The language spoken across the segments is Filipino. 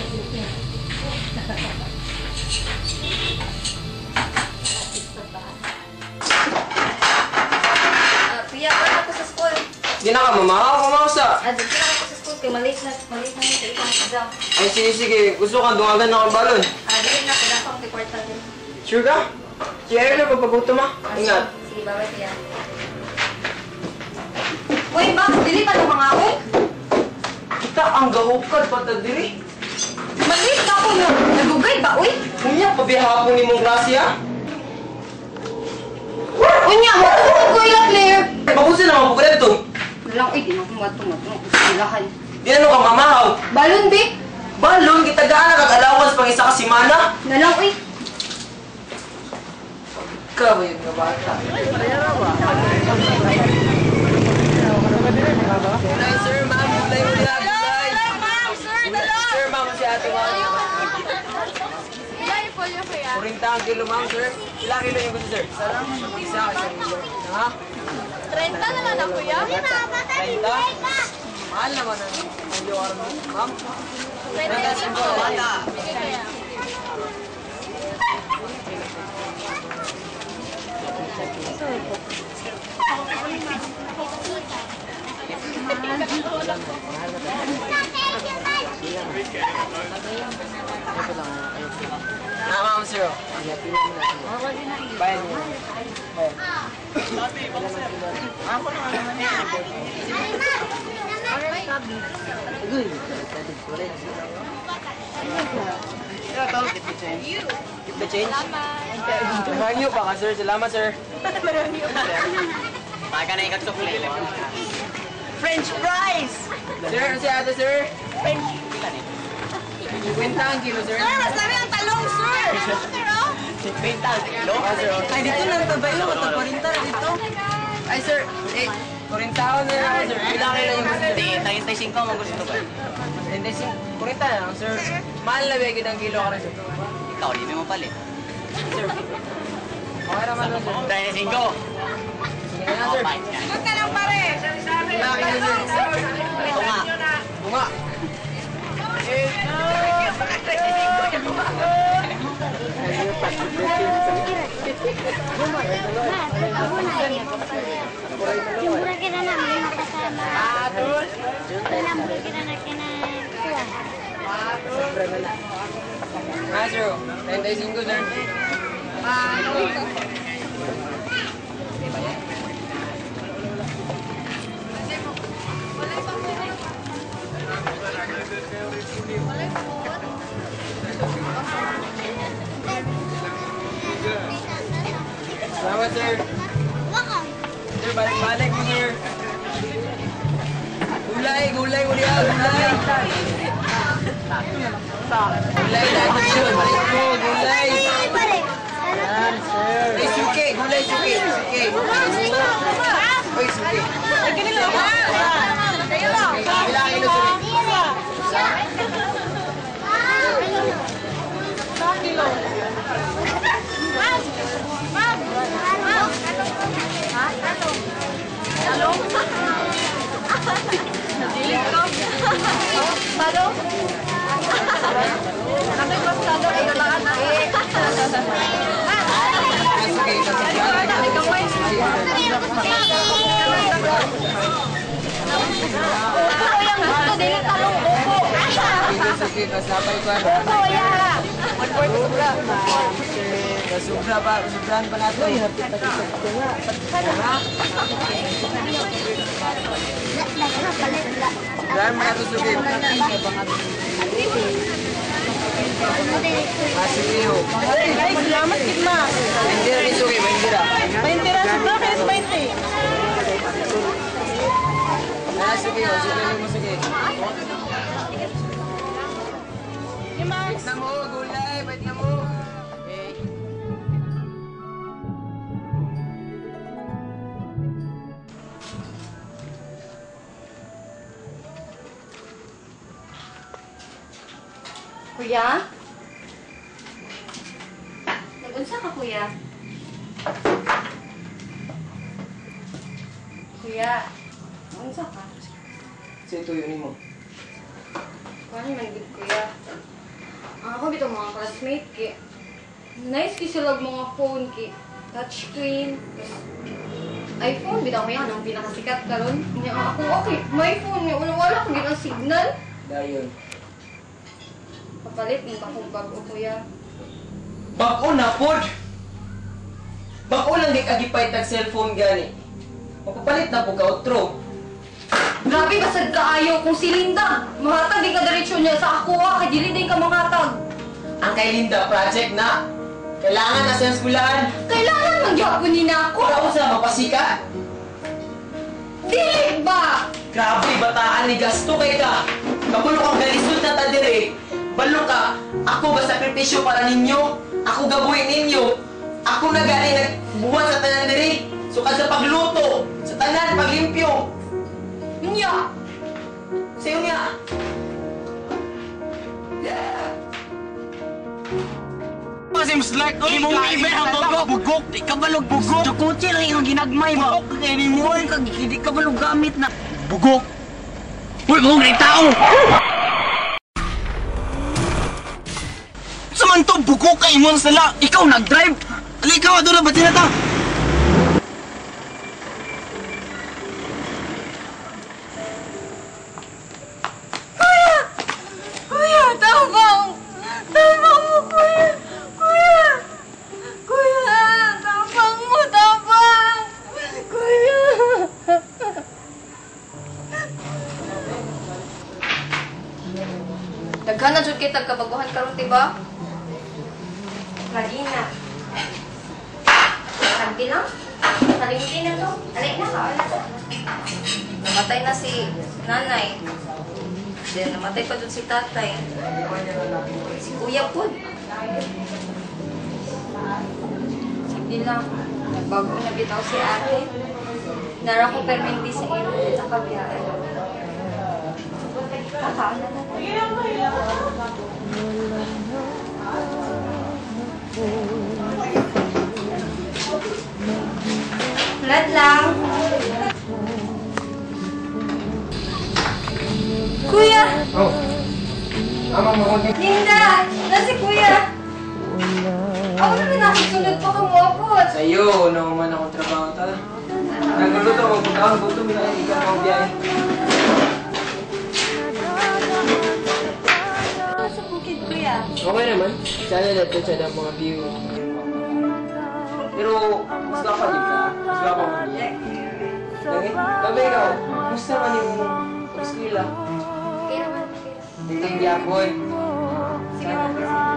Pia, wala ko sa school. Hindi na ka kumausa. Dito na ako sa school kay maliit na yun sa ikang exam. Ay, sige. Gusto ka, dungagan na akong balon. Dili na, kailangan ko ang kwarta din. Sure ka? Si Ariel, papagutom ha. Ingat. Sige, bye-bye, Pia. Uy, Max, dili pa itong mga uy. Kita ang gahukad pata diri. Maliit na ako na. Nagugay ba, uy? Unya, pabihapon ni mong klase ha. Unya, matulog ko ilang Claire. Mabusin na mga ito. Walang, uy, di mo matulog. Silahan. Di na ka mamahaw. Balon, Vic. Balon, kita gaan na kag-allowance pang isa ka simana. Nalang, uy. Ikaw yung nabata. Gulay, sir, ma'am. Gulay, gulay. Sir, ma'am, si ate mo. Ilan yung polio ko yan? 40 ang kilo, ma'am, sir. Ilang kilo yung gusto, sir? Isa, isang kilo. Ha? 30 na lang ako yan? 30? Mahal naman ang liwar mo, ma'am. 25 po. Sige kaya. Ma'am, sir. Bayan niyo. Keep the change. Marangyo pa ka, sir. Salamat, sir. Taga na ikagsukli. French fries! Sir, ano si ate, sir? French. 50 ang kilo, sir. Sir, mas dami ang talong, sir! 50 ang kilo? Sir. Ay, dito lang tabay lang. Ito, 40 dito. Ay, sir. 40 taon na lang ako, sir. Ilang kilo yung gusto, sir? 35 ang gusto ba? 35. 40 na lang, sir. Mahal na bigyan ng kilo ka rin, sir. Ikaw, hindi mo palit. Sir. Okay naman doon, sir. 35. Sige na, sir. Sigot ka lang, pare! Ilang kilo, sir? Ito nga. Bunga. Jumra kita na lima kasama. Jumra kita na kinakuha. Ah, sir. 35, sir. Salamat, sir. Welcome. Sir, balik-balik mo, sir. Gulay, gulay, gulay, gulay. Gulay, lagi, sir. Balik mo, gulay. Balik. Ay, suki, gulay, suki, suki. Uy, suki. Ay, ganito ako. Kayo lang. Ilang kilo, sir? Isang kilo. Ma'am! Ma'am! Ma'am! Ha? Talong? Nadilig ko. Talong? Sabi ko, talong. Ay, nalaan na eh. Ay, kamay. Upo yung gusto, dili talong upo. Suki, kasapay ko. Upo yan. Kasubra pa, subrahan pa natin. Subrahan mo natin, suki. Sige, ho. Ay, salamat, Sigma. Hindi rin, suki, mahindira. 20 ra, sobra kayo sa 20. Ah, sige, ho. Suki mo, suki. Yung Max. Bait na mo, gulay, bait na mo. Okay. Kuya? Nag-unsa ka, kuya? Kuya, unsa ka? Sa ito yun mo. Kuya, man gid kuya. Ako bitaw mga classmate ki. Nice ki sila mga phone ki. Touchscreen. iPhone bitaw mo yan ang pinakasikat karon. Nya ako okay, may phone nga wala ko ginang signal. Dayon. Papalit mo akong bago kuya. Bako na pod. Bako lang di agipay tag cellphone gani. Mapapalit na po ka outro. Grabe basad kaayo kung si Linda. Mahatag di ka diretsyo niya sa ako kay dili din ka mahatag. Ang kay Linda project na. Kailangan na sa eskwelahan. Kailangan magyapon ni na ako. Wala ko sa mapasikat. Dili ba? Grabe, bataan ni gasto kay ka. Kamulo kang galisod na tadiri. Balo ka, ako ba sakripisyo para ninyo? Ako gabuhin ninyo. Ako na gani nagbuhat sa tanan diri. Sukad sa pagluto, sa tanan, paglimpyo. Nya! Sa'yo niya! Kasi mas like ko, imong ibe ang bugok. Di ka balog bugok. Chukutsi lang yung ginagmay ba? Bugok kay ni mo. Hindi ka balog gamit na. Bugok. Uy, mong rin tao! Samanto, bugok kay mo sala. Ikaw nag-drive. Ikaw, doon na ba tinata? Kuya, tabang! Tabang mo, kuya! Kuya! Kuya! Tabang mo, tabang! Kuya! Daghan na jud kay tagkabaguhan karon, diba? Lagi na. Lagi lang? Kalimutin na to. Alay na, kaon na to. Namatay na si nanay. Then, namatay pa dun si tatay. Si kuya po. Sige lang. Nagbago na bitaw si ate. Nara ko perminti sa iyo. Sa kabiyahe. Kakaon na natin. Flat lang. Kuya! Oh. Ama mo ko. Linda! Nasi kuya! Ako naman nakasunod pa kumupot. Sa'yo, naman akong trabaho ta. Nagluto ako, pagkaon, gutom na ikaw ang biyahe. Sa bukid kuya. Okay naman. Sana natin siya ng mga view. Pero, mas kapag yun ka. Mas kapag mo niya. Gabi ikaw, gusto naman yung pag-eskwela. Okay naman. Tingting yapon. Sige naman.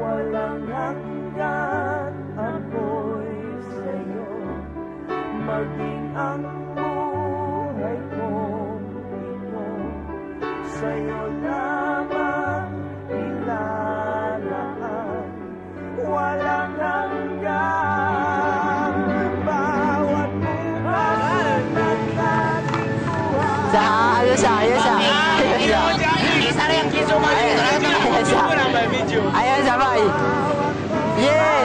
Walang hanggan ako'y sa'yo, maging ang buhay ko ito, sa'yo lamang ilalaan. Walang hanggan, bawat bukas nagdating buhay. Isa rin ang kiso mo. Ayan, sabay. Yeah!